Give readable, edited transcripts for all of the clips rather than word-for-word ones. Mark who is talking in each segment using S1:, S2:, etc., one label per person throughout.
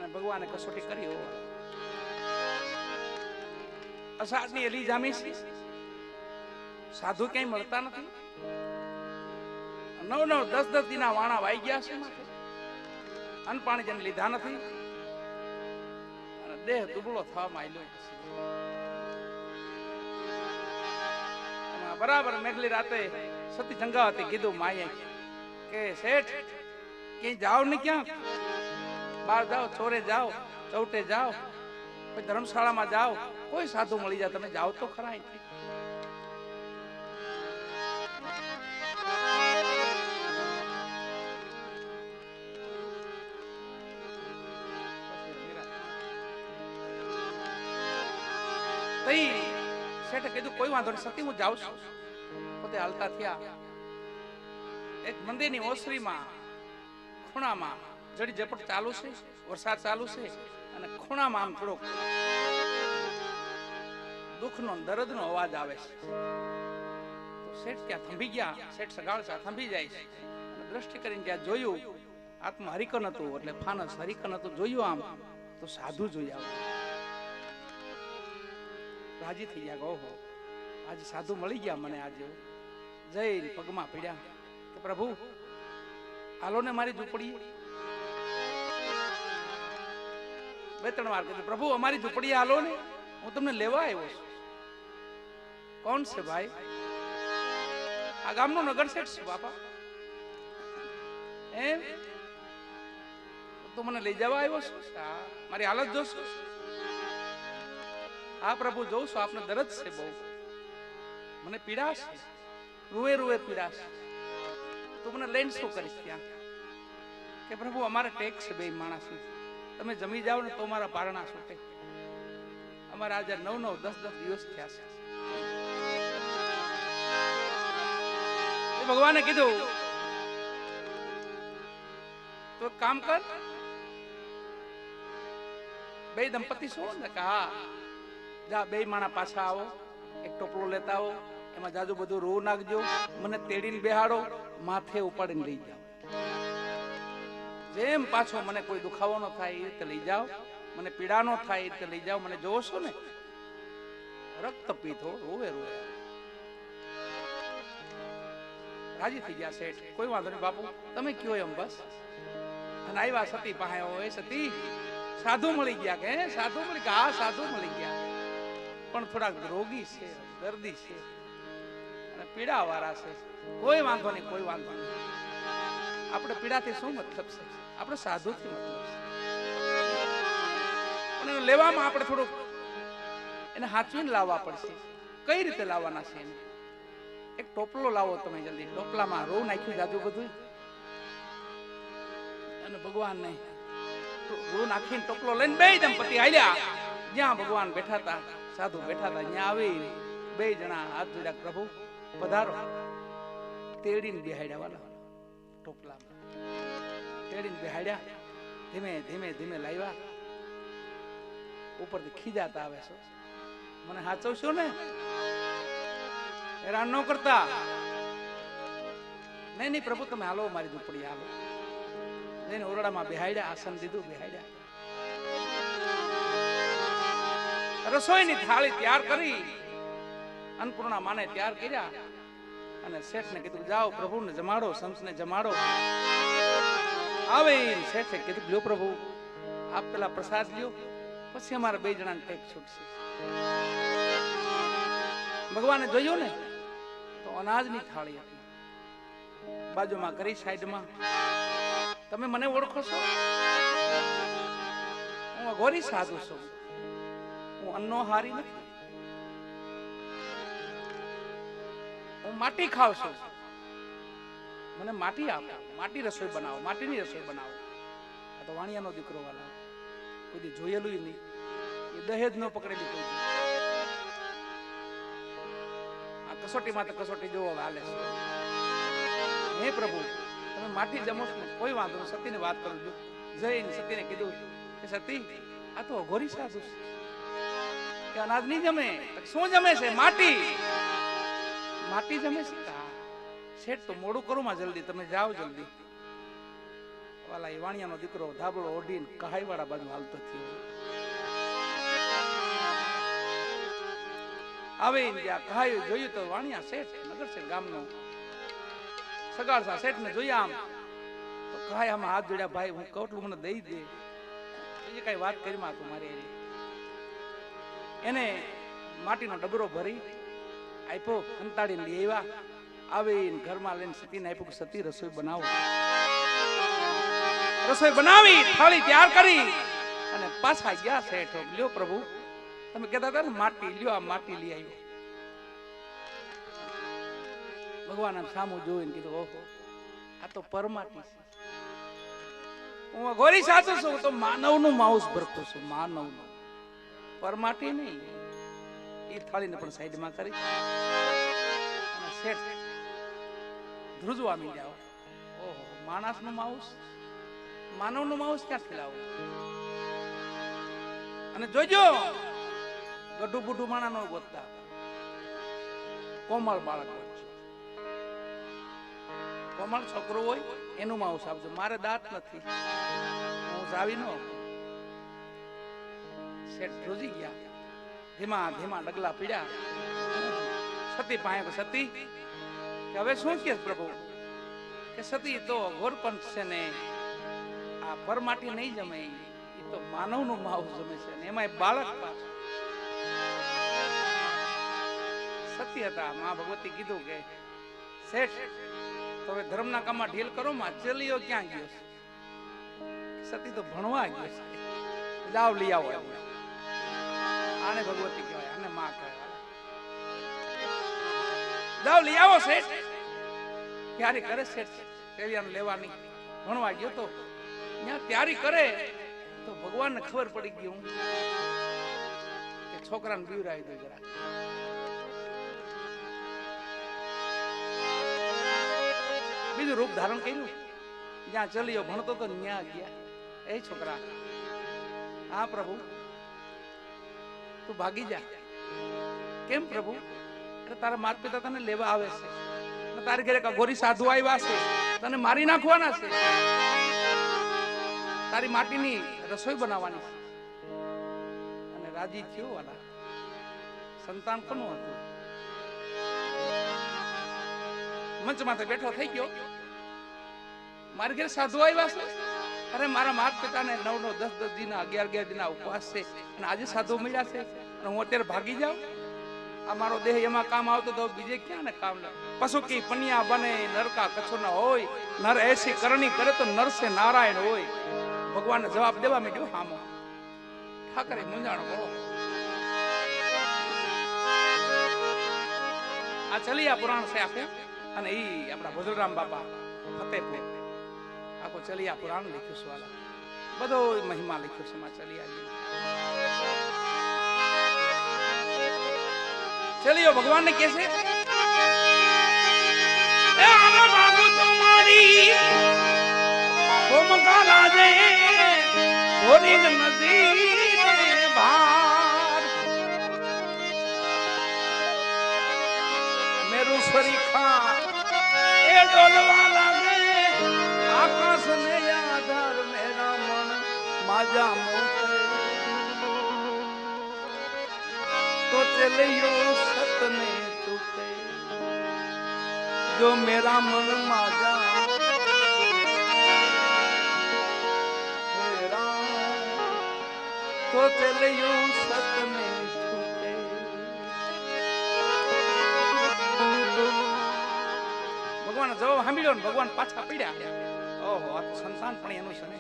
S1: અને ભગવાને કસોટી કરી હો. અષાઢની એલી જામી છે, સાધુ ક્યાંય મળતા નથી. 9-9, 10-10 દીના વાણા વાઈ ગયા છે. અન્ન પાણી જેને લીધા નથી અને દેહ દુબળો થવા માંડ્યો. બરાબર મેઘલી રાતે સતી જંગાવતી કીધું માએ કે શેઠ ક્યાંય જાઓ ને, ક્યાં બહાર જાઓ, ચોરે જાઓ, ચૌટે જાઓ, કોઈ ધર્મશાળામાં જાઓ, કોઈ સાધુ મળી જાય, તમે જાઓ તો ખરા. શેઠે કીધું કોઈ વાંધો નહીં સતી, હું જાઉં છું. પોતે હાલતા થયા. એક મંદિરની ઓસરીમાં ખૂણામાં જડી ઝપટ ચાલુ છે, વરસાદ ચાલુ છે અને ખૂણામાં આમ થોડોક દુઃખનો દર્દનો અવાજ આવે છે. તો શેઠ ત્યાં થંભી ગયા. શેઠ સગાળસા થંભી જાય છે અને દ્રષ્ટિ કરીને ત્યાં જોયું, આત્મા હરિકન હતું, એટલે ફાનસ હરિકન હતું. જોયું આમ તો સાધુ જોઈ આવ્યા. રાજી થઈ ગયા. ઓહો, આજે સાધુ મળી ગયા મને. આજે જઈને પગમાં પડ્યા કે પ્રભુ હાલો ને મારી ઝૂંપડી. 2-3 વાર કીધું પ્રભુ અમારી ઝૂંપડી હાલો ને, હું તમને લેવા આવ્યો છું. કોણ છે ભાઈ? આ ગામનો નગર શેઠ છે બાપા. એમ તું મને લઈ જવા આવ્યો છું? મારી હાલત જોશો? હા પ્રભુ જોઉં છું, આપને દર્દ છે બહુ, મને પીડાશ છે, રૂએ રૂએ પીડાશ. તું મને લઈને શું કરીશ ત્યાં? કે પ્રભુ અમારે ટેક છે 2 માણસ, તમે જમી જાઓ ને તો મારા પારણા છૂટે. અમારા આજે 9-9, 10-10 દિવસ થયા છે. ભગવાને કીધું તો કામ કર, 2 દંપતી છો ને? હા જા, 2 માણા પાછા આવો, એક ટોપલો લેતા આવો, એમાં જાજુ બધું રૂ નાખજો, મને તેડીને બેહાડો, માથે ઉપાડીને લઈ જાઓ. જેમ પાછો મને કોઈ દુખાવો ન થાય એ રીતે લઈ જાઓ, મને પીડા ન થાય એ રીતે લઈ જાઓ. મને જોવો છો ને રક્તપીત હો, રોવે રોવે. રાજી થઈ ગયા શેઠ. કોઈ વાંધો નહીં બાપુ, તમે કયો એમ બસ. અને આવ્યા સતી પાસે. હોય સતી, સાધુ મળી ગયા કે? સાધુ મળી ગયા? હા સાધુ મળી ગયા, પણ થોડાક રોગી છે, દર્દી છે અને પીડા વાળા છે. કોઈ વાંધો નહીં, કોઈ વાંધો નહીં. આપણે પીડાથી શું મતલબ છે? આપણે સાધુથી મતલબ છે. પણ એને લેવામાં આપણે થોડુંક એને હાચવીને લાવવા પડશે. કઈ રીતે લાવવાના છે એને? એક ટોપલો લાવો તમે જલ્દી. ટોપલામાં રૂ નાખ્યું જાજુ બધું, અને ભગવાન ને રૂ નાખીને ટોપલો લઈને 2 દંપતી હાલ્યા જ્યાં ભગવાન બેઠા હતા, સાધુ બેઠા હતા. ત્યાં આવી 2 જણા હાથ જોડ્યા, પ્રભુ પધારો. તેડીને બેહાડ્યા વાલા ટોપલામાં, તેડીને બેહાડ્યા. ધીમે ધીમે ધીમે લાવ્યા. ઉપરથી ખીજાતા આવે છે, મને હાચવશો ને? હેરાન ન કરતા. નહીં નહીં પ્રભુ તમે હાલો મારી ઝૂંપડી હાલો. જઈને ઓરડામાં બેહાડ્યા, આસન દીધું, બેહાડ્યા. રસોઈની થાળી તૈયાર કરી, અન્નપૂર્ણા માને તૈયાર કર્યા અને શેઠને કીધું જાઓ પ્રભુને જમાડો, સંતને જમાડો. આવે શેઠે કીધું લ્યો પ્રભુ આપ પેલા પ્રસાદ લ્યો, પછી અમારા 2 જણાને ટેક છૂટશે. ભગવાને જોયું ને તો અનાજની થાળી હતી બાજુમાં કરી સાઈડમાં. તમે મને ઓળખો છો? હું અઘોરી સાધુ છું, હું અન્નો હારી નથી, હું માટી ખાવ છું. મને માટી આપો, માટી રસોઈ બનાવો, માટીની રસોઈ બનાવો. આ તો વાણિયાનો દીકરો વાલા, કોઈ જોયેલું નહીં, એ દહેજ ન પકડેલી કોઈ. આ કસોટીમાં તો કસોટી જોવો હાલે છે. હે પ્રભુ તમે માટી જમો છો, કોઈ વાંધો નહીં. સતીને વાત કરું છું. જઈને સતીને કીધું કે સતી આ તો અઘોરી સાધુ છે, કે અનાજ નહીં જમે. શું જમે છે? માટી. માટી જમે છે? શેઠ તો મોડું કરું માં, જલ્દી તમે જાઓ જલ્દી. વાલા એ વાણિયાનો દીકરો ધાબળો ઓઢીને કહાઈવાળા બાજુ હાલતો થયો. આવે ત્યાં કહાઈ જોયું તો વાણિયા શેઠ નગર શેઠ ગામનો સગાળસા શેઠ ને જોયા આમ તો કહાઈ આમાં હાથ જોડ્યા, ભાઈ હું કેટલું મને દઈ દે, બીજી કઈ વાત કરી માં તું મારી. એને માટીનો ડબરો ભરી આપ્યો, અંતાડીને લઈ આવ્યા. આવીને ઘરમાં લઈને સતીને આપ્યું કે સતી રસોઈ બનાવો. રસોઈ બનાવી થાળી તૈયાર કરી અને પાછા ગયા શેઠ. લ્યો પ્રભુ, તમે કહેતા હતા ને માટી લ્યો, આ માટી લઈ આવ્યો. ભગવાન આમ સામું જોઈને કીધું, ઓહો આ તો પરમાટી છે. હું ગોરી સાચું છું, તો માનવનું માઉસ ભરતો છું, માનવનું, પરમાટી નહીં. એ થાળીને પણ સાઈડમાં કરી અને શેઠ ધ્રુજવા માંડ્યા. ઓહો, માણસનું માઉસ, માનવનું માઉસ ક્યાંથી લાવું? અને જોજો ગઢું બુઢું માણા નો ગોતતા, કોમળ બાળક, કોમળ છોકરો હોય એનું માઉસ આપજો. મારે દાંત નથી, હું જાવી નો. શેઠ ધ્રુજી ગયા, ધીમા ધીમા ડગલા પીડ્યા. સતી પાસે, સતી કે હવે શું કે પ્રભુ? કે સતી તો ગોરપંચ છે ને આ પરમાટી નહીં જમે, એ તો માનવનું માઉસ જમે છે, ને એમાં બાળક પાછું. સત્ય હતા. મા ભગવતી કીધું કે શેઠ તો હવે ધર્મના કામમાં ઢીલ કરો માં. ચલિયો ક્યાં ગયો છે? સતી તો ભણવા ગયો છે, જાવ લઈ આવો. આને ભગવતી કહેવાય, આને માં કહેવાય. જાવ લઈ આવો શેઠ. તૈયારી કરે શેઠ, સેવિયાને લેવાની. ભણવા ગયો તો ત્યાં તૈયારી કરે તો ભગવાનને ખબર પડી ગયું કે છોકરાને બીવરાવી દો જરા. બીજું રૂપ ધારણ કર્યું. જ્યાં ચલિયો ભણતો તો ત્યાં ગયા. એ છોકરા, હા પ્રભુ તું ભાગી જા. કેમ પ્રભુ? એટલે તારા માતા પિતા તને લેવા આવે છે, તારી ઘરે ગોરી સાધુ આવ્યા છે, તને મારી નાખવાના છે, તારી માટીની રસોઈ બનાવવાની છે. અને રાજી થયો. વાલા સંતાન કોનું હતું? મંચ માથે બેઠો થઈ ગયો. મારી ઘરે સાધુ આવ્યા છે, અરે મારા માતા પિતાને 9-9, 10-10 દિના, 11-11 દિના ઉપવાસ છે, અને આજે સાધુ મળ્યા છે, અને હું અત્યારે ભાગી જાઉં? આ મારો દેહ એમાં કામ આવતો તો બીજે ક્યાં ને કામ લે? પશુ કી પનિયા બને નરકા કછો ના હોય, નર એસી કરણી કરે તો નર સે નારાયણ હોય. ભગવાનને જવાબ દેવા માંડ્યો. હામો ઠાકરે મુંજાણો બોલો. આ ચલિયા પુરાણ છે આખું, અને ઈ આપણા ભોજરામ બાપા ફતેપુર આખો ચલિયા પુરાણ લખ્યું છે. વાલા બધો મહિમા લખ્યો છે માં ચલિયા. ચલિયો ભગવાનને કહે છે, એ આનો બાબુ તમારી કોમકા લાજે હોરી નદી ભાર મેરું સરીખા એ ડોલવા લાગે આકાશ ને આધાર મેરા મન માજા મોતે તો ચલિયો સતને ચૂકે જો મેરા મન માજા તો ચલિયો સતને ચૂકે. ભગવાન જવાબ સાંભળ્યો ને ભગવાન પાછા પડ્યા. ઓહો, આ તો સંતાન પણ એનું છે ને.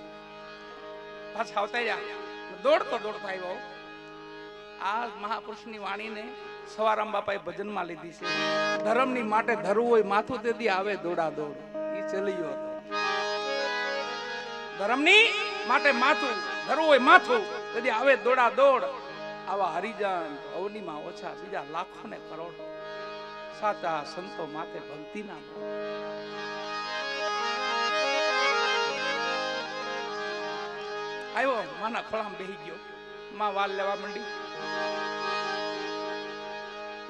S1: પાછા આવતા રહ્યા, દોડતો આવ્યો. આ મહાપુરુષની વાણીને સવારામ બાપાએ ભજનમાં લીધી છે. ધર્મની માટે ધરવું હોય માથું તેથી આવે દોડા દોડ. એ ચલિયો હતો. ધર્મની માટે માથું ધરવું હોય માથું તેથી આવે દોડા દોડ. આવા હરિજન અવનીમાં ઓછા, બીજા લાખો ને કરોડ. સાચા સંતો માથે ભક્તિ ના આવ્યો. માના ખોળામાં બેહી ગયો. માં વાલ લેવા માંડી,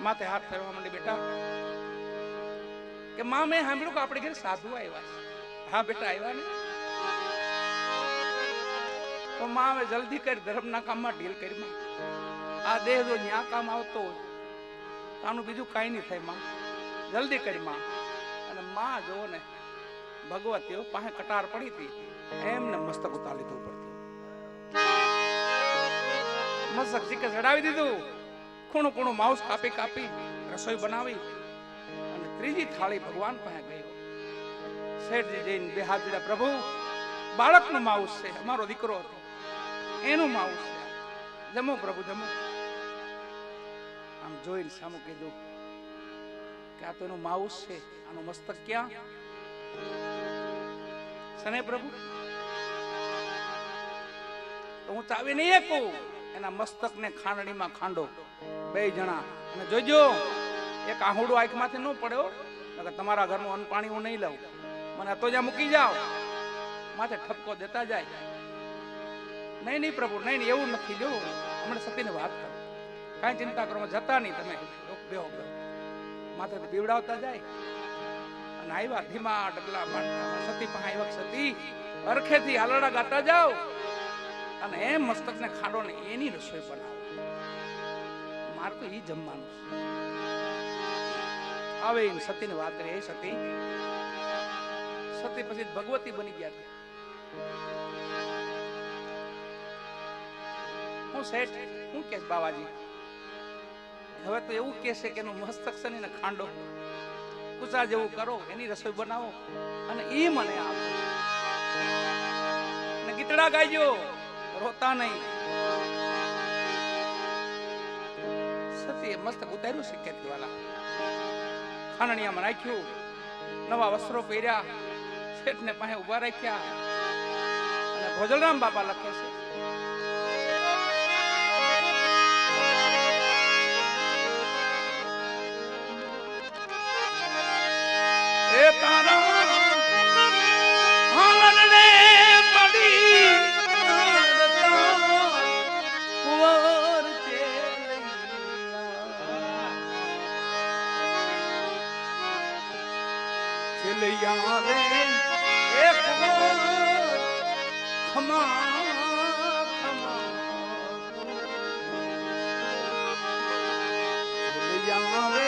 S1: માથે હાથ ફેરવા માંડી. બેટા કે માં મેં સાંભળ્યું કે આપણે ઘરે સાધુ આવ્યા છે. હા બેટા આવ્યા ને. તો માં હવે જલ્દી કરી ધર્મના કામમાં ઢીલ કરી માં. આ દેહ જો ન્યા કામ આવતો હોય તો આનું બીજું કાંઈ નહીં થાય માં. જલ્દી કરી માં. અને માં જો ને ભગવતીઓ પાસે કટાર પડી હતી એમને મસ્તક ઉતારી લીધું પડતું. મસ્તક ચીકે ચડાવી દીધું. ખૂણું ખૂણું માઉસ કાપી કાપી રસોઈ બનાવી અને ત્રીજી થાળી ભગવાન પાસે ગયો. શેઠજી જઈને બે હાથ દીધા, પ્રભુ બાળકનું માઉસ છે, અમારો દીકરો હતો એનું માઉસ છે, જમો પ્રભુ જમો. આમ જોઈને સામું કીધું કે આ તો એનું માઉસ છે, આનું મસ્તક ક્યાં? સને પ્રભુ તો હું ચાવી નહીં એકું. એના મસ્તકને ખાંડણીમાં ખાંડો બે જણા, અને જોજો એક આહુડું આંખમાંથી ન પડ્યો, નકર તમારા ઘરનું અન્ન પાણી હું નહીં લઉં. મને તો જ્યાં મૂકી જાઓ માથે ઠપકો દેતા જાય. નહીં નહીં પ્રભુ નહીં નહીં, એવું નથી. જો હમણાં સતીને વાત કરો, કાંઈ ચિંતા કરો, જતા નહીં તમે, બેહો બેહો. માથે બીવડાવતા જાય. અને આવ્યા ધીમા ડગલા માંડતા સતી પાસે આવ્યા. સતી અરખેથી હાલડા ગાતા જાઓ અને એમ મસ્તકને ખાડો ને એની રસોઈ બનાવો. મારે તો ઈ જમવાનું આવે. સતીને વાત કરી, સતી સતી પછી ભગવતી બની ગયા. હું શેઠ હું કે બાવાજી હવે તો એવું કહેશે કે એનું મસ્તક છે ને ખાંડો કુચા જેવું કરો, એની રસોઈ બનાવો અને ઈ મને આપો. અને ગીતડા ગાઈજો, રોતા નહીં. સતીએ મસ્તક ઉતાર્યું શીખ્યા વાલા, ખાંડણીયામાં રાખ્યું, નવા વસ્ત્રો પહેર્યા, શેઠને પાસે ઉભા રાખ્યા. અને ભોજલરામ બાપા લખે છે, એ તારા હાલને પડી કુંવર ચેલૈયા રે એ કુંવર ખમા ખમા ચેલૈયા રે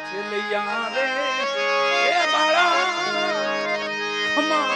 S1: છેલ્લિયા રે એ બાળા ખમા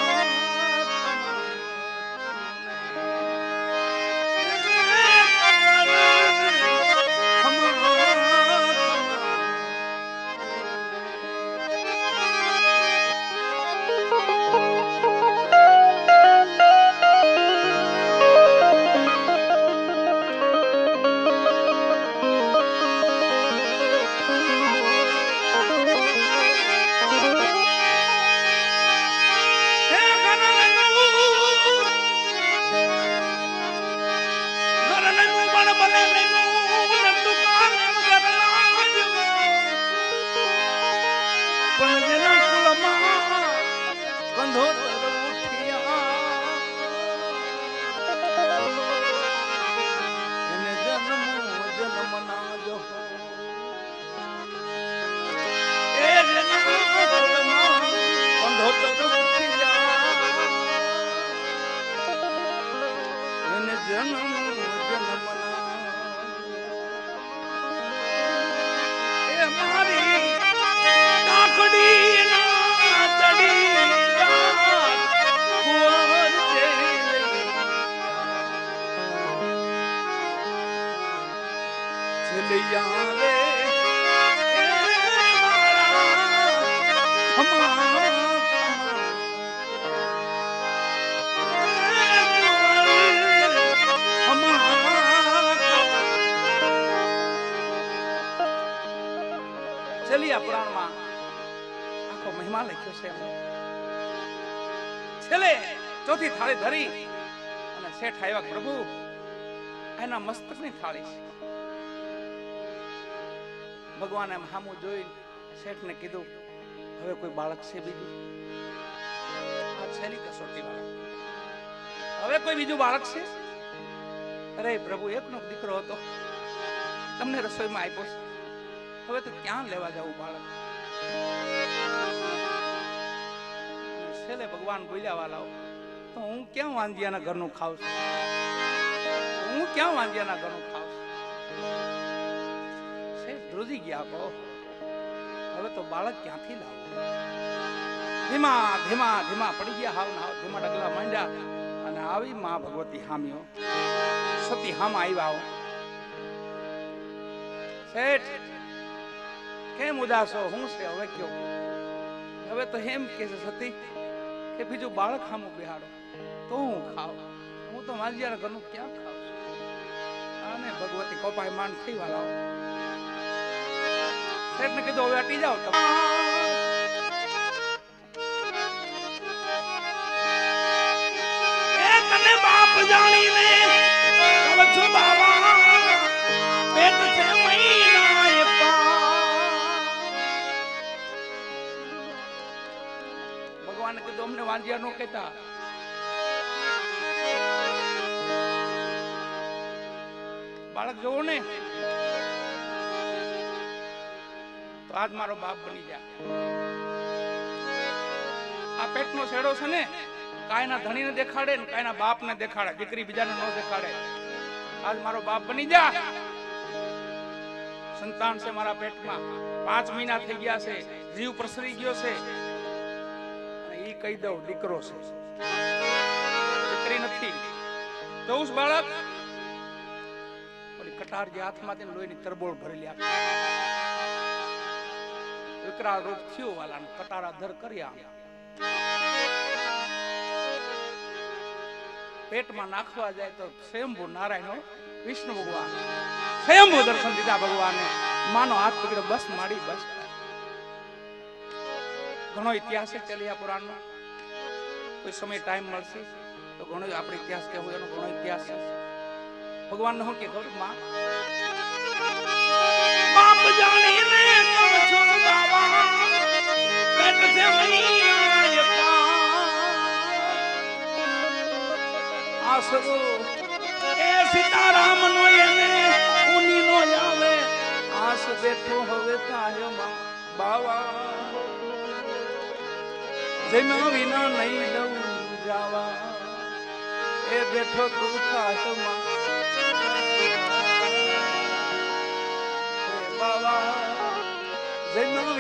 S1: છેલ્લિયા પુરાણમાં આખો મહિમા લખ્યો છે. છેલ્લે ચોથી થાળી ધરી અને શેઠ આવ્યા. પ્રભુ એના મસ્તકની થાળી છે. ભગવાને હામું જોઈ શેઠને કીધું, હવે કોઈ બાળક છે બીજું? આ છેલ્લી કસોટી વાળા, હવે કોઈ બીજું બાળક છે? અરે પ્રભુ, એકનો દીકરો હતો, તમને રસોઈમાં આપ્યો છે, હવે તો ક્યાં લેવા જવું બાળક? છેલ્લે ભગવાન બોલ્યા, વાલાઓ, તો હું ક્યાં વાંજિયાના ઘરનું ખાઉં છું? હું ક્યાં વાંજિયાના ઘરનું ખાઉં છું? શેઠ ધ્રુજી ગયા. કહો, હવે તો બાળક ક્યાંથી લાવો? ધીમા ધીમા ધીમા પડી ગયા, હાવ ના હાવ ધીમા ડગલા માંડ્યા અને આવી માં ભગવતી હામ્યો, સતી હામા આવ્યા. શેઠ કેમ ઉદાસો? હું છે હવે કયો? હવે તો એમ કે છે સતી કે બીજું બાળક હામું બેહાડો તો હું ખાવ. હું તો મારી ઘરનું ક્યાં ખાવ છું? અને ભગવતી કોપાય માંડ થઈ વાળા. શેઠ ને કીધું, હવે હટી જાઓ તમે. તને બાપ જાણીને કહું છું બાબા, પેટ છે મહિના ભગવાને કીધું, અમને વાંજિયા નો કહેતા. બાળક જોવો ને તો આજ મારો બાપ બની જા. આ પેટનો છેડો છે ને, કાયના ધણીને દેખાડે ને કાયના બાપને દેખાડે, દીકરી બીજાને ન દેખાડે. આજ મારો બાપ બની જા. સંતાન છે મારા પેટમાં, 5 મહિના થઈ ગયા છે, જીવ પ્રસરી ગયો છે. ઈ કહી દઉં, દીકરો છે, દીકરી નથી. જોઉં બાળક ઓલી કટાર જે હાથમાંથી લોહીની તરબોળ ભરેલી આપે, વિકરાળ રૂપ થયું વાલાને, કટારા ધર કર્યા, પેટમાં નાખવા જાય તો સ્વયંભૂ નારાયણ વિષ્ણુ ભગવાન સ્વયંભૂ દર્શન દીધા ભગવાને. માનો હાથ પકડ્યો, બસ માડી બસ. ઘણો ઇતિહાસ છે છેલ્લિયા પુરાણનો. કોઈ સમય ટાઈમ મળશે તો ઘણો આપણે ઇતિહાસ કહેવો, એનો ઘણો ઇતિહાસ છે. ભગવાન નો કે ખબર, માં બાપ જાણીને કહું છું બાબા, પેટ છે મહિના આસરો એ સીતારામ નો એને ઉની નો આવે. આસ બેઠો હવે કાયમાં બાવા, જમ્યા વિના નહીં દઉં જાવા. એ બેઠો તું કાયમાં બાવા, જમ્યા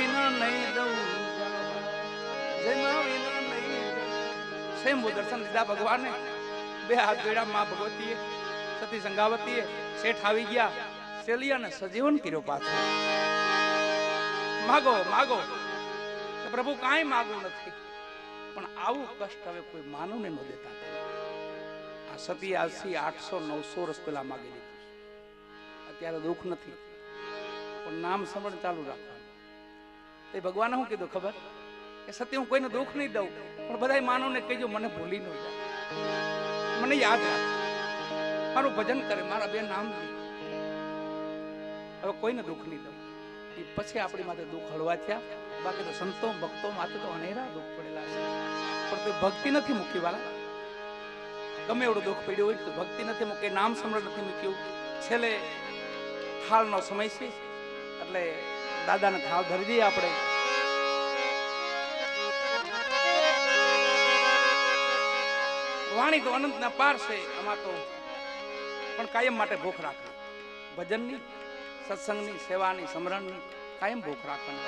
S1: નહીં દઉં જમ્યા વિના નહીં. સ્વયંભૂ દર્શન દીધા ભગવાને. બે હાથ જોડ્યા માં ભગવતીએ, સતી સંગાવતીએ. શેઠ આવી ગયા, શેલિયાને સજીવન કર્યો પાછો. માગો માગો. પ્રભુ કાંઈ માગવું નથી, પણ આવું કષ્ટ હવે કોઈ માનવને ન દેતા. આ સતી આજથી 800-900 વર્ષ પહેલા માગી દીધું. અત્યારે દુઃખ નથી, પણ નામ સ્મરણ ચાલુ રાખવાનું. એ ભગવાને શું કીધું ખબર? કે સતી હું કોઈને દુઃખ નહીં દઉં, પણ બધા માનવને કહેજો મને ભૂલી ન જાય, મને યાદ રાખે, મારું ભજન કરે, મારા બે નામ લે. હવે કોઈને દુઃખ નહીં દઉં. એ પછી આપણી માથે દુઃખ હળવા થયા. બાકી તો સંતો ભક્તો માથે તો અનેરા દુઃખ પડેલા છે, પણ તે ભક્તિ નથી મૂકી વાળા. ગમે એવડું દુઃખ પડ્યું હોય તો ભક્તિ નથી મૂકી, નામ સ્મરણ નથી મૂક્યું. છેલ્લે થાળનો સમય છે, એટલે દાદાને થાળ ધરી દઈએ આપણે. વાણી તો અનંતના પાર છે, આમાં તો પણ કાયમ માટે ભૂખ રાખવી. ભજનની, સત્સંગની, સેવાની, સમરણની કાયમ ભૂખ રાખવાની.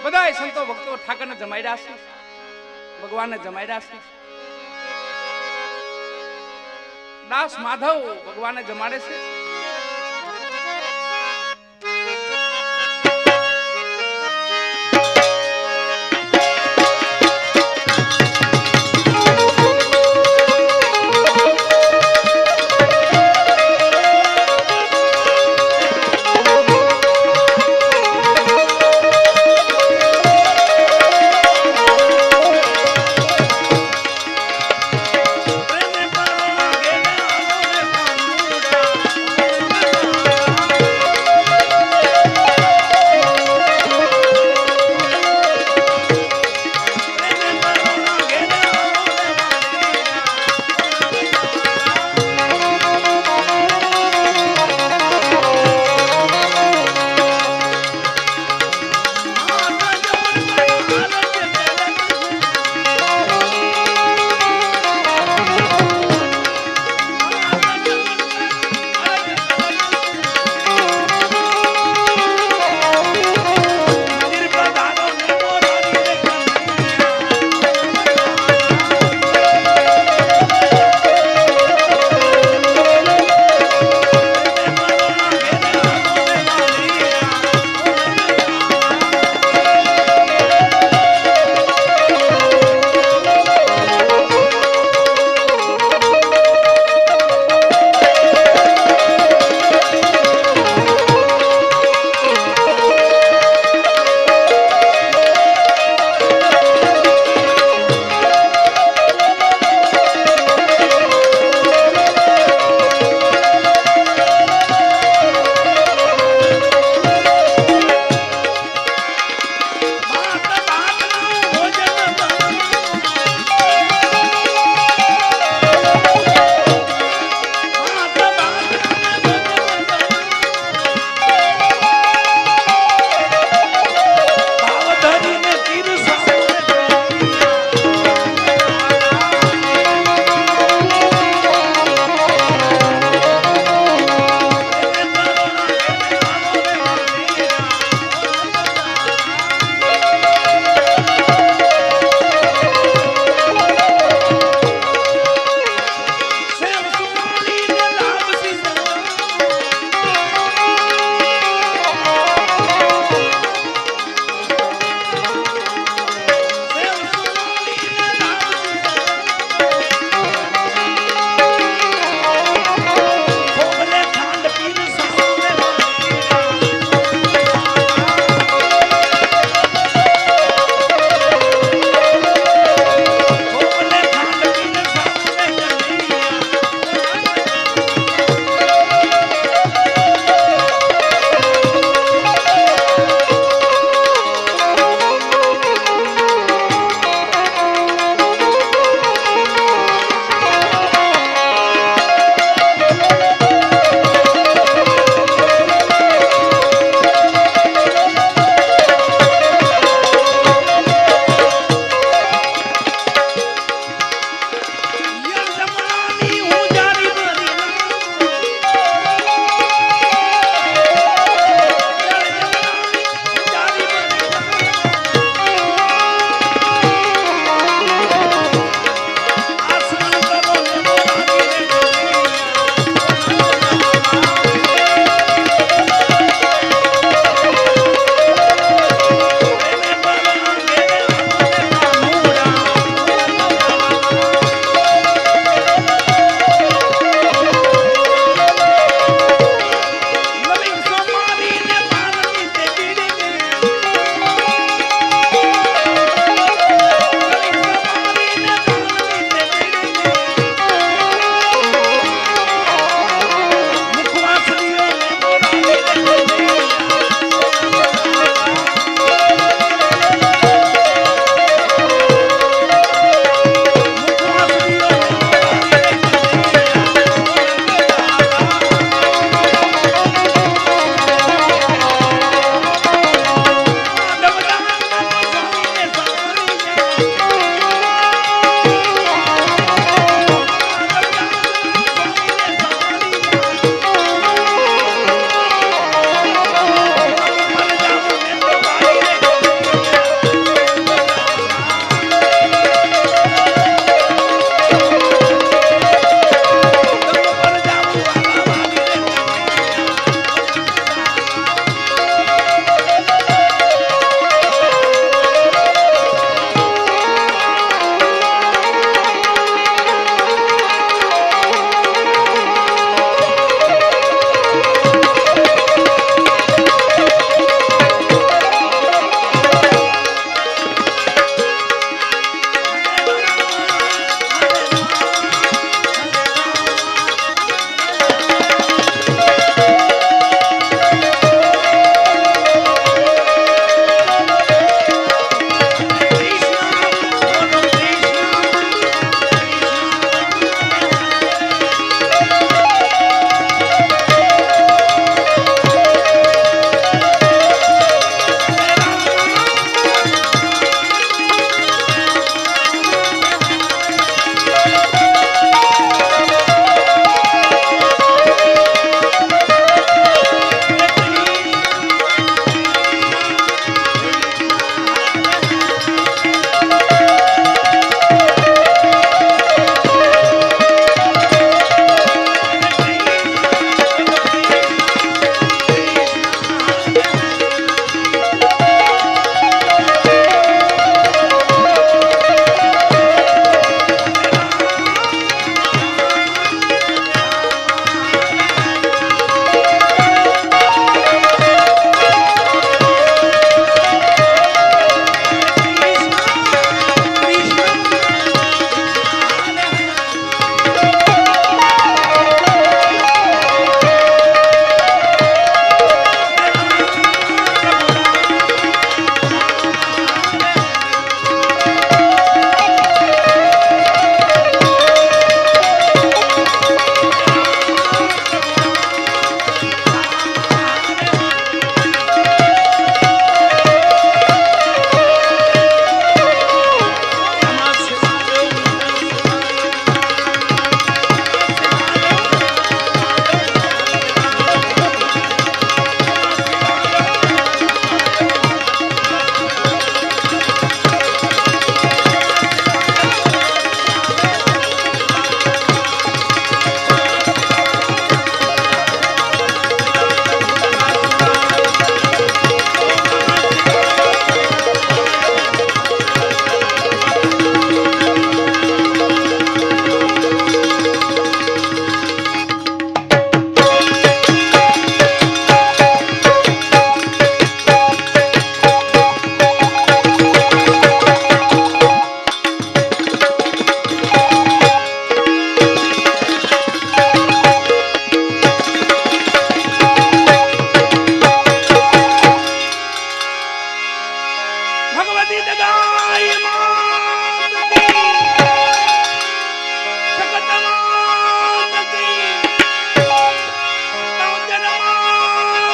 S1: બધા સંતો ભક્તો ઠાકરને જમાડ્યા છે, ભગવાનને જમાડ્યા છે. દાસ માધવ ભગવાનને જમાડે છે.